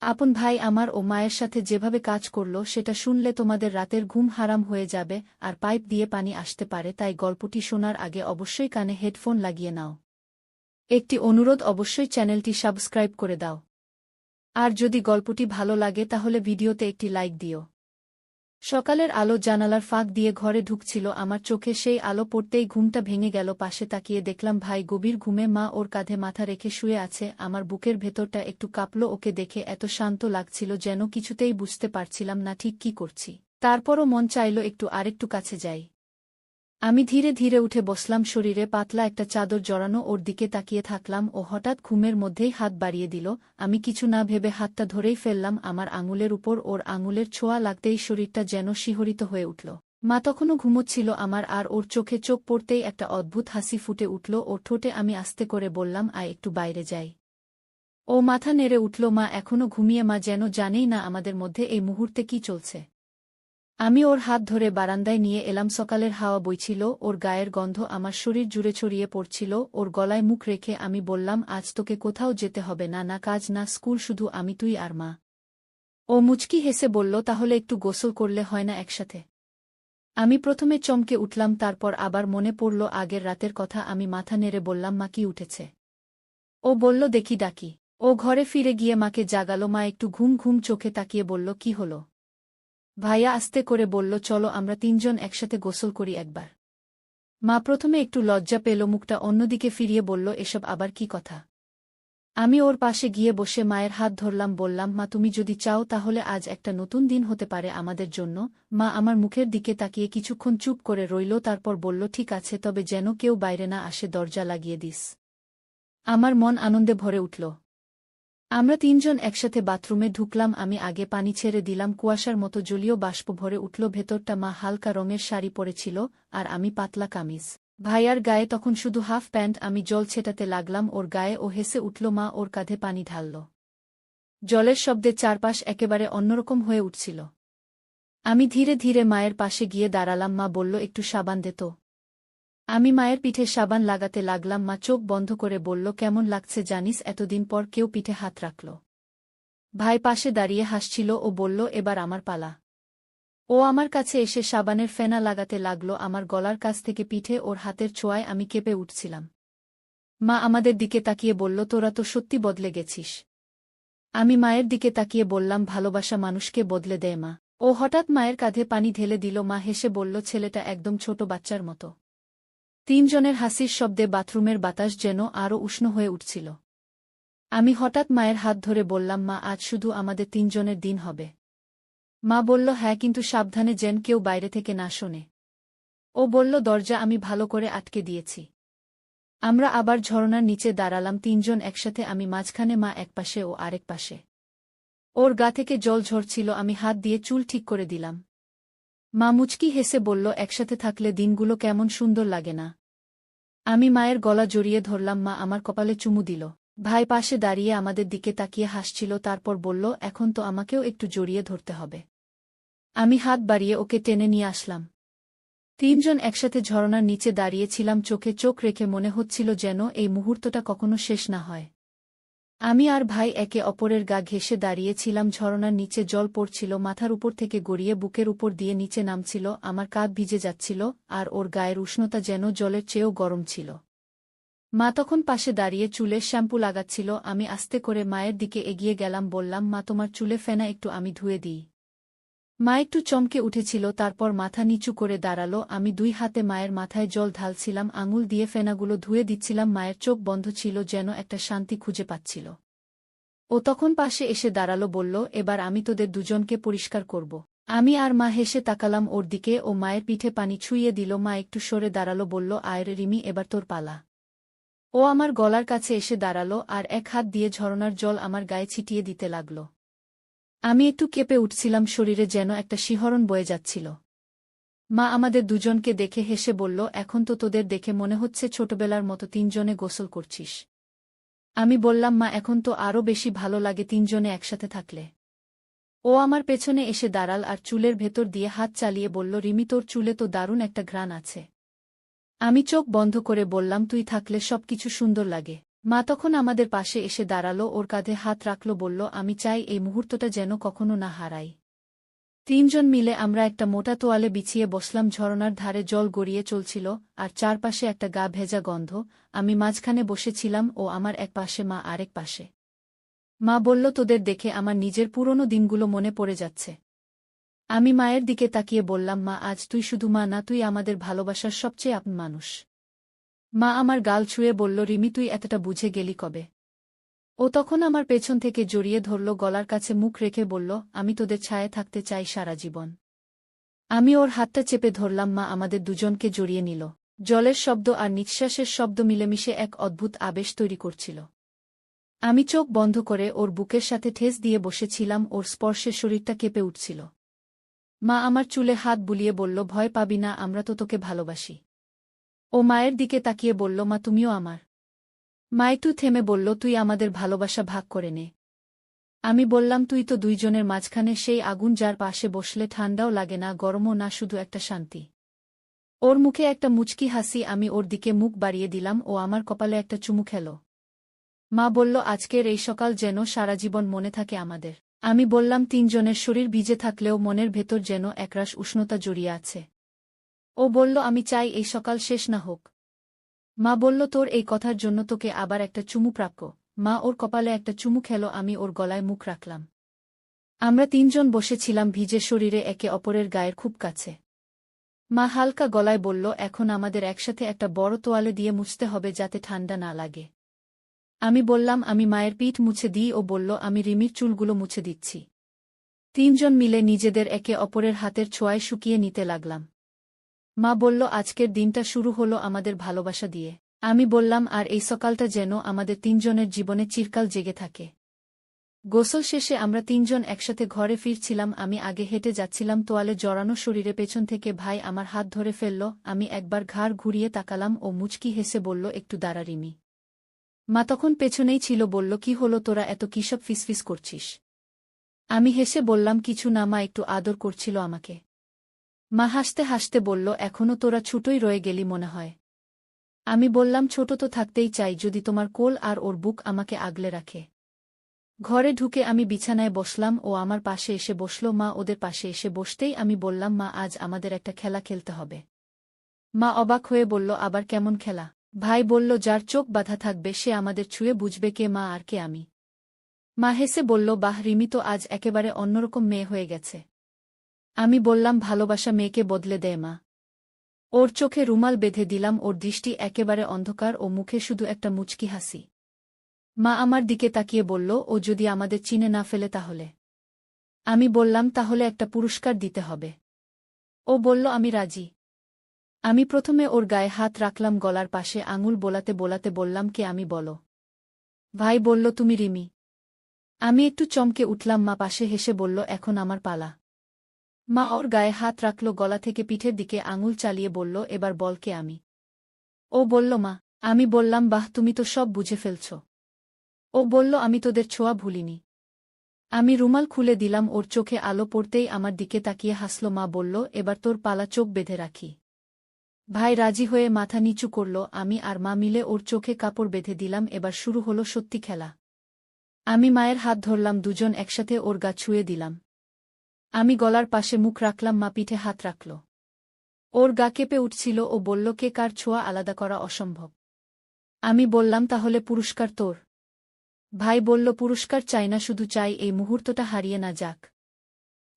আপন ভাই আমার ও মায়ের সাথে যেভাবে কাজ করল সেটা শুনলে তোমাদের রাতের ঘুম হারাম হয়ে যাবে আর পাইপ দিয়ে পানি আসতে পারে, তাই গল্পটি শোনার আগে অবশ্যই কানে হেডফোন লাগিয়ে নাও। একটি অনুরোধ, অবশ্যই চ্যানেলটি সাবস্ক্রাইব করে দাও। আর যদি গল্পটি ভালো লাগে তাহলে ভিডিওতে একটি লাইক দিও। সকালের আলো জানালার ফাঁক দিয়ে ঘরে ঢুকছিল, আমার চোখে সেই আলো পড়তেই ঘুমটা ভেঙে গেল। পাশে তাকিয়ে দেখলাম ভাই গভীর ঘুমে, মা ওর কাঁধে মাথা রেখে শুয়ে আছে। আমার বুকের ভেতরটা একটু কাঁপল, ওকে দেখে এত শান্ত লাগছিল যেন কিছুতেই বুঝতে পারছিলাম না ঠিক কি করছি। তারপরও মন চাইল আরেকটু কাছে যাই। আমি ধীরে ধীরে উঠে বসলাম, শরীরে পাতলা একটা চাদর জড়ানো, ওর দিকে তাকিয়ে থাকলাম। ও হঠাৎ ঘুমের মধ্যেই হাত বাড়িয়ে দিল। আমি কিছু না ভেবে হাতটা ধরেই ফেললাম আমার আঙুলের উপর। ওর আঙুলের ছোঁয়া লাগতেই শরীরটা যেন শিহরিত হয়ে উঠল। মা তখনও ঘুমোচ্ছিল আমার, আর ওর চোখে চোখ পড়তেই একটা অদ্ভুত হাসি ফুটে উঠল ওর ঠোঁটে। আমি আস্তে করে বললাম, আয় একটু বাইরে যাই। ও মাথা নেড়ে উঠল। মা এখনও ঘুমিয়ে, মা যেন জানেই না আমাদের মধ্যে এই মুহূর্তে কি চলছে। আমি ওর হাত ধরে বারান্দায় নিয়ে এলাম। সকালের হাওয়া বইছিল, ওর গায়ের গন্ধ আমার শরীর জুড়ে ছড়িয়ে পড়ছিল। ওর গলায় মুখ রেখে আমি বললাম, আজ তোকে কোথাও যেতে হবে না, না কাজ না স্কুল, শুধু আমি, তুই আর মা। ও মুচকি হেসে বলল, তাহলে একটু গোসল করলে হয় না একসাথে? আমি প্রথমে চমকে উঠলাম, তারপর আবার মনে পড়ল আগের রাতের কথা। আমি মাথা নেড়ে বললাম, মা কি উঠেছে? ও বলল, দেখি ডাকি। ও ঘরে ফিরে গিয়ে মাকে জাগালো। মা একটু ঘুম ঘুম চোখে তাকিয়ে বলল, কি হলো? ভাইয়া আস্তে করে বলল, চলো আমরা তিনজন একসাথে গোসল করি একবার। মা প্রথমে একটু লজ্জা পেল, মুখটা অন্যদিকে ফিরিয়ে বলল, এসব আবার কি কথা? আমি ওর পাশে গিয়ে বসে মায়ের হাত ধরলাম, বললাম, মা তুমি যদি চাও তাহলে আজ একটা নতুন দিন হতে পারে আমাদের জন্য। মা আমার মুখের দিকে তাকিয়ে কিছুক্ষণ চুপ করে রইল, তারপর বলল, ঠিক আছে, তবে যেন কেউ বাইরে না আসে, দরজা লাগিয়ে দিস। আমার মন আনন্দে ভরে উঠল। আমরা তিনজন একসাথে বাথরুমে ঢুকলাম। আমি আগে পানি ছেড়ে দিলাম, কুয়াশার মতো জলীয় বাষ্প ভরে উঠল ভেতরটা। মা হালকা রঙের শাড়ি পরেছিল আর আমি পাতলা কামিজ। ভাইয়ার গায়ে তখন শুধু হাফ প্যান্ট। আমি জল ছেটাতে লাগলাম ওর গায়ে। ও হেসে উঠল। মা ওর কাঁধে পানি ঢালল। জলের শব্দে চারপাশ একেবারে অন্যরকম হয়ে উঠছিল। আমি ধীরে ধীরে মায়ের পাশে গিয়ে দাঁড়ালাম। মা বলল, একটু সাবান দে তো। আমি মায়ের পিঠে সাবান লাগাতে লাগলাম। মা চোখ বন্ধ করে বলল, কেমন লাগছে জানিস, এতদিন পর কেউ পিঠে হাত রাখল। ভাই পাশে দাঁড়িয়ে হাসছিল। ও বলল, এবার আমার পালা। ও আমার কাছে এসে সাবানের ফেনা লাগাতে লাগল আমার গলার কাছ থেকে পিঠে। ওর হাতের ছোঁয়ায় আমি কেঁপে উঠছিলাম। মা আমাদের দিকে তাকিয়ে বলল, তোরা তো সত্যি বদলে গেছিস। আমি মায়ের দিকে তাকিয়ে বললাম, ভালোবাসা মানুষকে বদলে দেয় মা। ও হঠাৎ মায়ের কাঁধে পানি ঢেলে দিল। মা হেসে বলল, ছেলেটা একদম ছোট বাচ্চার মতো। তিনজনের হাসির শব্দে বাথরুমের বাতাস যেন আরও উষ্ণ হয়ে উঠছিল। আমি হঠাৎ মায়ের হাত ধরে বললাম, মা আজ শুধু আমাদের তিনজনের দিন হবে। মা বলল, হ্যাঁ, কিন্তু সাবধানে, যেন কেউ বাইরে থেকে না শোনে। ও বলল, দরজা আমি ভালো করে আটকে দিয়েছি। আমরা আবার ঝরনার নিচে দাঁড়ালাম তিনজন একসাথে, আমি মাঝখানে, মা একপাশে ও আরেক পাশে। ওর গা থেকে জল ঝরছিল, আমি হাত দিয়ে চুল ঠিক করে দিলাম। মা মুচকি হেসে বলল, একসাথে থাকলে দিনগুলো কেমন সুন্দর লাগে না? আমি মায়ের গলা জড়িয়ে ধরলাম। মা আমার কপালে চুমু দিল। ভাই পাশে দাঁড়িয়ে আমাদের দিকে তাকিয়ে হাসছিল, তারপর বলল, এখন তো আমাকেও একটু জড়িয়ে ধরতে হবে। আমি হাত বাড়িয়ে ওকে টেনে নিয়ে আসলাম। তিনজন একসাথে ঝরনার নিচে দাঁড়িয়েছিলাম, চোখে চোখ রেখে, মনে হচ্ছিল যেন এই মুহূর্তটা কখনো শেষ না হয়। আমি আর ভাই একে অপরের গা ঘেঁষে দাঁড়িয়েছিলাম। ঝরনার নিচে জল পড়ছিল, মাথার উপর থেকে গড়িয়ে বুকের উপর দিয়ে নিচে নামছিল। আমার কাঁধ ভিজে যাচ্ছিল, আর ওর গায়ের উষ্ণতা যেন জলের চেয়েও গরম ছিল। মা তখন পাশে দাঁড়িয়ে চুলে শ্যাম্পু লাগাচ্ছিল। আমি আস্তে করে মায়ের দিকে এগিয়ে গেলাম, বললাম, মা তোমার চুলে ফেনা একটু আমি ধুয়ে দিই। মা একটু চমকে উঠেছিল, তারপর মাথা নিচু করে দাঁড়ালো। আমি দুই হাতে মায়ের মাথায় জল ঢালছিলাম, আঙুল দিয়ে ফেনাগুলো ধুয়ে দিচ্ছিলাম। মায়ের চোখ বন্ধ ছিল, যেন একটা শান্তি খুঁজে পাচ্ছিল। ও তখন পাশে এসে দাঁড়ালো, বলল, এবার আমি তোদের দুজনকে পরিষ্কার করব। আমি আর মা হেসে তাকালাম ওর দিকে। ও মায়ের পিঠে পানি ছুঁইয়ে দিল। মা একটু সরে দাঁড়ালো, বলল, আয় রে রিমি, এবার তোর পালা। ও আমার গলার কাছে এসে দাঁড়ালো আর এক হাত দিয়ে ঝরনার জল আমার গায়ে ছিটিয়ে দিতে লাগল। আমি একটু কেঁপে উঠছিলাম, শরীরে যেন একটা শিহরণ বয়ে যাচ্ছিল। মা আমাদের দুজনকে দেখে হেসে বলল, এখন তো তোদের দেখে মনে হচ্ছে ছোটবেলার মতো তিনজনে গোসল করছিস। আমি বললাম, মা এখন তো আরও বেশি ভালো লাগে তিনজনে একসাথে থাকলে। ও আমার পেছনে এসে দাঁড়াল আর চুলের ভেতর দিয়ে হাত চালিয়ে বলল, রিমি, তোর চুলে তো দারুণ একটা ঘ্রাণ আছে। আমি চোখ বন্ধ করে বললাম, তুই থাকলে সবকিছু সুন্দর লাগে। মা তখন আমাদের পাশে এসে দাঁড়ালো, ওর কাঁধে হাত রাখল, বলল, আমি চাই এই মুহূর্তটা যেন কখনো না হারাই। তিনজন মিলে আমরা একটা মোটা তোয়ালে বিছিয়ে বসলাম। ঝরনার ধারে জল গড়িয়ে চলছিল, আর চারপাশে একটা গা ভেজা গন্ধ। আমি মাঝখানে বসেছিলাম, ও আমার এক পাশে, মা আরেক পাশে। মা বলল, তোদের দেখে আমার নিজের পুরনো দিনগুলো মনে পড়ে যাচ্ছে। আমি মায়ের দিকে তাকিয়ে বললাম, মা, আজ তুই শুধু মা না, তুই আমাদের ভালোবাসার সবচেয়ে আপন মানুষ। মা আমার গাল ছুঁয়ে বলল, রিমি, তুই এতটা বুঝে গেলি কবে? ও তখন আমার পেছন থেকে জড়িয়ে ধরল, গলার কাছে মুখ রেখে বলল, আমি তোদের ছায়ায় থাকতে চাই সারা জীবন। আমি ওর হাতটা চেপে ধরলাম। মা আমাদের দুজনকে জড়িয়ে নিল। জলের শব্দ আর নিঃশ্বাসের শব্দ মিলেমিশে এক অদ্ভুত আবেশ তৈরি করছিল। আমি চোখ বন্ধ করে ওর বুকের সাথে ঠেস দিয়ে বসেছিলাম, ওর স্পর্শে শরীরটা কেঁপে উঠছিল। মা আমার চুলে হাত বুলিয়ে বলল, ভয় পাবি না, আমরা তো তোকে ভালোবাসি। ও মায়ের দিকে তাকিয়ে বলল, মা, তুমিও আমার। মা একটু থেমে বলল, তুই আমাদের ভালোবাসা ভাগ করে নে। আমি বললাম, তুই তো দুইজনের মাঝখানে সেই আগুন, যার পাশে বসলে ঠান্ডাও লাগে না, গরমও না, শুধু একটা শান্তি। ওর মুখে একটা মুচকি হাসি। আমি ওর দিকে মুখ বাড়িয়ে দিলাম, ও আমার কপালে একটা চুমু খেল। মা বলল, আজকের এই সকাল যেন সারা জীবন মনে থাকে আমাদের। আমি বললাম, তিনজনের শরীর ভিজে থাকলেও মনের ভেতর যেন একরাশ উষ্ণতা জড়িয়ে আছে। ও বলল, আমি চাই এই সকাল শেষ না হোক। মা বলল, তোর এই কথার জন্য তোকে আবার একটা চুমু প্রাপ্য। মা ওর কপালে একটা চুমু খেল। আমি ওর গলায় মুখ রাখলাম। আমরা তিনজন বসেছিলাম ভিজে শরীরে, একে অপরের গায়ের খুব কাছে। মা হালকা গলায় বলল, এখন আমাদের একসাথে একটা বড় তোয়ালে দিয়ে মুছতে হবে, যাতে ঠান্ডা না লাগে। আমি বললাম, আমি মায়ের পিঠ মুছে দিই। ও বলল, আমি রিমির চুলগুলো মুছে দিচ্ছি। তিনজন মিলে নিজেদের একে অপরের হাতের ছোঁয়ায় শুকিয়ে নিতে লাগলাম। মা বলল, আজকের দিনটা শুরু হলো আমাদের ভালোবাসা দিয়ে। আমি বললাম, আর এই সকালটা যেন আমাদের তিনজনের জীবনে চিরকাল জেগে থাকে। গোসল শেষে আমরা তিনজন একসাথে ঘরে ফিরছিলাম। আমি আগে হেঁটে যাচ্ছিলাম, তোয়ালে জড়ানো শরীরে। পেছন থেকে ভাই আমার হাত ধরে ফেলল। আমি একবার ঘাড় ঘুরিয়ে তাকালাম। ও মুচকি হেসে বলল, একটু দাঁড়া রিমি। মা তখন পেছনেই ছিল, বলল, কি হলো, তোরা এত কিসব ফিসফিস করছিস? আমি হেসে বললাম, কিছু না মা, একটু আদর করছিল আমাকে। মা হাসতে হাসতে বলল, এখনো তোরা ছোটই রয়ে গেলি মনে হয়। আমি বললাম, ছোট তো থাকতেই চাই, যদি তোমার কোল আর ওর বুক আমাকে আগলে রাখে। ঘরে ঢুকে আমি বিছানায় বসলাম। ও আমার পাশে এসে বসল। মা ওদের পাশে এসে বসতেই আমি বললাম, মা, আজ আমাদের একটা খেলা খেলতে হবে। মা অবাক হয়ে বলল, আবার কেমন খেলা? ভাই বলল, যার চোখ বাঁধা থাকবে সে আমাদের ছুঁয়ে বুঝবে কে মা আর কে আমি। মা হেসে বলল, বাহ, রিমি তো আজ একেবারে অন্যরকম মেয়ে হয়ে গেছে। আমি বললাম, ভালোবাসা মেয়েকে বদলে দেয় মা। ওর চোখে রুমাল বেঁধে দিলাম। ওর দৃষ্টি একেবারে অন্ধকার, ও মুখে শুধু একটা মুচকি হাসি। মা আমার দিকে তাকিয়ে বলল, ও যদি আমাদের চিনে না ফেলে তাহলে? আমি বললাম, তাহলে একটা পুরস্কার দিতে হবে। ও বলল, আমি রাজি। আমি প্রথমে ওর গায়ে হাত রাখলাম, গলার পাশে আঙুল বোলাতে বোলাতে বললাম, কে আমি বলো? ভাই বলল, তুমি রিমি। আমি একটু চমকে উঠলাম। মা পাশে হেসে বলল, এখন আমার পালা। মা ওর গায়ে হাত রাখল, গলা থেকে পিঠের দিকে আঙুল চালিয়ে বলল, এবার বল কে আমি? ও বলল, মা। আমি বললাম, বাহ, তুমি তো সব বুঝে ফেলছ। ও বলল, আমি তোদের ছোঁয়া ভুলিনি। আমি রুমাল খুলে দিলাম। ওর চোখে আলো পড়তেই আমার দিকে তাকিয়ে হাসল। মা বলল, এবার তোর পালা, চোখ বেঁধে রাখি। ভাই রাজি হয়ে মাথা নিচু করল। আমি আর মা মিলে ওর চোখে কাপড় বেঁধে দিলাম। এবার শুরু হলো সত্যি খেলা। আমি মায়ের হাত ধরলাম, দুজন একসাথে ওর গা ছুঁয়ে দিলাম। আমি গলার পাশে মুখ রাখলাম, মা পিঠে হাত রাখল। ওর গা কেঁপে উঠছিল। ও বলল, কে কার ছোঁয়া আলাদা করা অসম্ভব। আমি বললাম, তাহলে পুরস্কার তোর। ভাই বলল, পুরস্কার চাই না, শুধু চাই এই মুহূর্তটা হারিয়ে না যাক।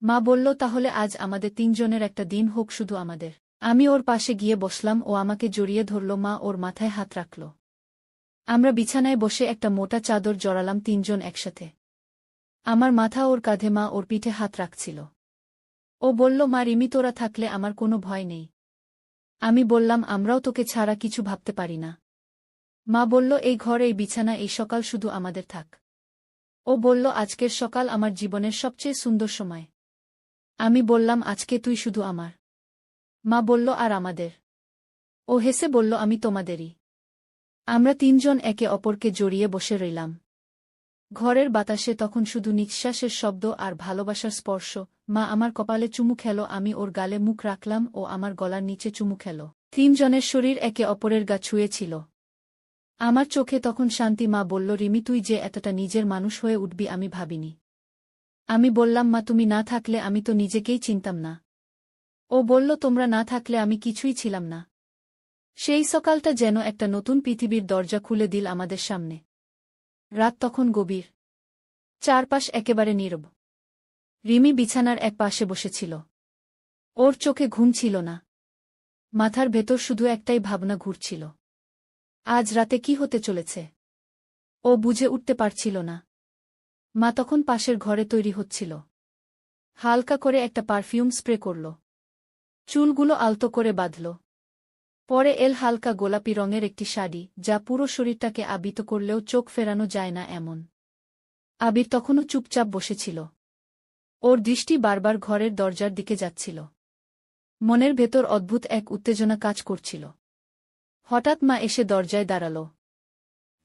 মা বলল, তাহলে আজ আমাদের তিনজনের একটা দিন হোক, শুধু আমাদের। আমি ওর পাশে গিয়ে বসলাম। ও আমাকে জড়িয়ে ধরল। মা ওর মাথায় হাত রাখল। আমরা বিছানায় বসে একটা মোটা চাদর জড়ালাম তিনজন একসাথে। আমার মাথা ওর কাঁধে, মা ওর পিঠে হাত রাখছিল। ও বলল, মা, রিমি, তোরা থাকলে আমার কোনো ভয় নেই। আমি বললাম, আমরাও তোকে ছাড়া কিছু ভাবতে পারি না। মা বলল, এই ঘর, এই বিছানা, এই সকাল শুধু আমাদের থাক। ও বলল, আজকের সকাল আমার জীবনের সবচেয়ে সুন্দর সময়। আমি বললাম, আজকে তুই শুধু আমার। মা বলল, আর আমাদের? ও হেসে বলল, আমি তোমাদেরই। আমরা তিনজন একে অপরকে জড়িয়ে বসে রইলাম। ঘরের বাতাসে তখন শুধু নিঃশ্বাসের শব্দ আর ভালোবাসার স্পর্শ। মা আমার কপালে চুমু খেল। আমি ওর গালে মুখ রাখলাম। ও আমার গলার নিচে চুমু খেল। তিনজনের শরীর একে অপরের গা ছুঁয়েছিল। আমার চোখে তখন শান্তি। মা বলল, রিমি তুই যে এতটা নিজের মানুষ হয়ে উঠবি আমি ভাবিনি। আমি বললাম, মা তুমি না থাকলে আমি তো নিজেকেই চিনতাম না। ও বলল, তোমরা না থাকলে আমি কিছুই ছিলাম না। সেই সকালটা যেন একটা নতুন পৃথিবীর দরজা খুলে দিল আমাদের সামনে। রাত তখন গভীর। চারপাশ একেবারে নীরব। রিমি বিছানার এক পাশে বসেছিল। ওর চোখে ঘুম ছিল না। মাথার ভেতর শুধু একটাই ভাবনা ঘুরছিল। আজ রাতে কি হতে চলেছে? ও বুঝে উঠতে পারছিল না। মা তখন পাশের ঘরে তৈরি হচ্ছিল। হালকা করে একটা পারফিউম স্প্রে করল। চুলগুলো আলতো করে বাঁধল। পরে এল হালকা গোলাপি রঙের একটি শাড়ি, যা পুরো শরীরটাকে আবৃত করলেও চোখ ফেরানো যায় না এমন। আবির তখনও চুপচাপ বসেছিল। ওর দৃষ্টি বারবার ঘরের দরজার দিকে যাচ্ছিল। মনের ভেতর অদ্ভুত এক উত্তেজনা কাজ করছিল। হঠাৎ মা এসে দরজায় দাঁড়াল।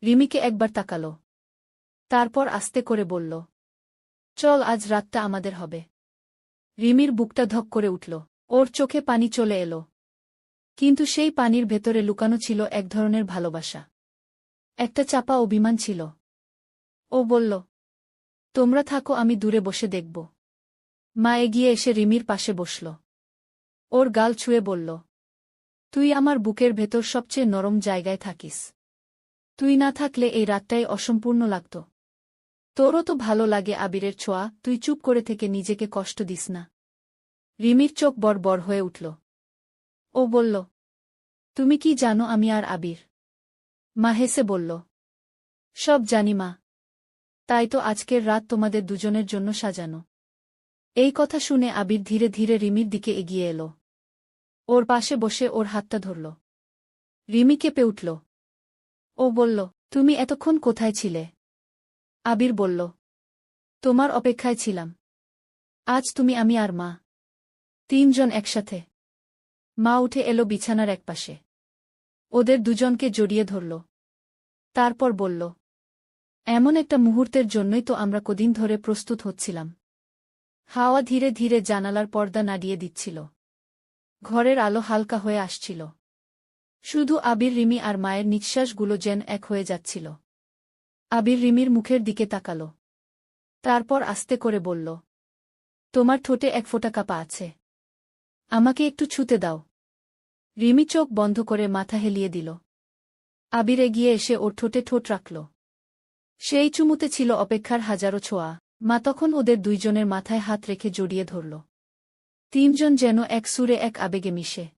রিমিকে একবার তাকাল। তারপর আস্তে করে বলল, চল আজ রাতটা আমাদের হবে। রিমির বুকটা ধক করে উঠল। ওর চোখে পানি চলে এলো। কিন্তু সেই পানির ভেতরে লুকানো ছিল এক ধরনের ভালোবাসা। একটা চাপা অভিমান ছিল। ও বলল, তোমরা থাকো, আমি দূরে বসে দেখব। মা এগিয়ে এসে রিমির পাশে বসল। ওর গাল ছুঁয়ে বলল, তুই আমার বুকের ভেতর সবচেয়ে নরম জায়গায় থাকিস। তুই না থাকলে এই রাতটাই অসম্পূর্ণ লাগত। তোরও তো ভালো লাগে আবিরের ছোঁয়া, তুই চুপ করে থেকে নিজেকে কষ্ট দিস না। রিমির চোখ বড় হয়ে উঠল। ও বলল, তুমি কি জানো আমি আর আবির? মা হেসে বলল, সব জানি মা। তাই তো আজকের রাত তোমাদের দুজনের জন্য সাজানো। এই কথা শুনে আবির ধীরে ধীরে রিমির দিকে এগিয়ে এলো। ওর পাশে বসে ওর হাতটা ধরল। রিমি কেঁপে উঠল। ও বলল, তুমি এতক্ষণ কোথায় ছিলে? আবির বলল, তোমার অপেক্ষায় ছিলাম। আজ তুমি, আমি আর মা, তিনজন একসাথে। মা উঠে এলো বিছানার একপাশে। ওদের দুজনকে জড়িয়ে ধরল। তারপর বলল, এমন একটা মুহূর্তের জন্যই তো আমরা কদিন ধরে প্রস্তুত হচ্ছিলাম। হাওয়া ধীরে ধীরে জানালার পর্দা নাড়িয়ে দিচ্ছিল। ঘরের আলো হালকা হয়ে আসছিল। শুধু আবির, রিমি আর মায়ের নিঃশ্বাসগুলো যেন এক হয়ে যাচ্ছিল। আবির রিমির মুখের দিকে তাকাল। তারপর আস্তে করে বলল, তোমার ঠোঁটে এক ফোঁটা কাঁপা আছে। আমাকে একটু ছুঁতে দাও। রিমি চোখ বন্ধ করে মাথা হেলিয়ে দিল। আবির এগিয়ে এসে ওর ঠোঁটে ঠোঁট রাখল। সেই চুমুতে ছিল অপেক্ষার হাজারো ছোঁয়া। মা তখন ওদের দুইজনের মাথায় হাত রেখে জড়িয়ে ধরল। তিনজন যেন এক সুরে এক আবেগে মিশে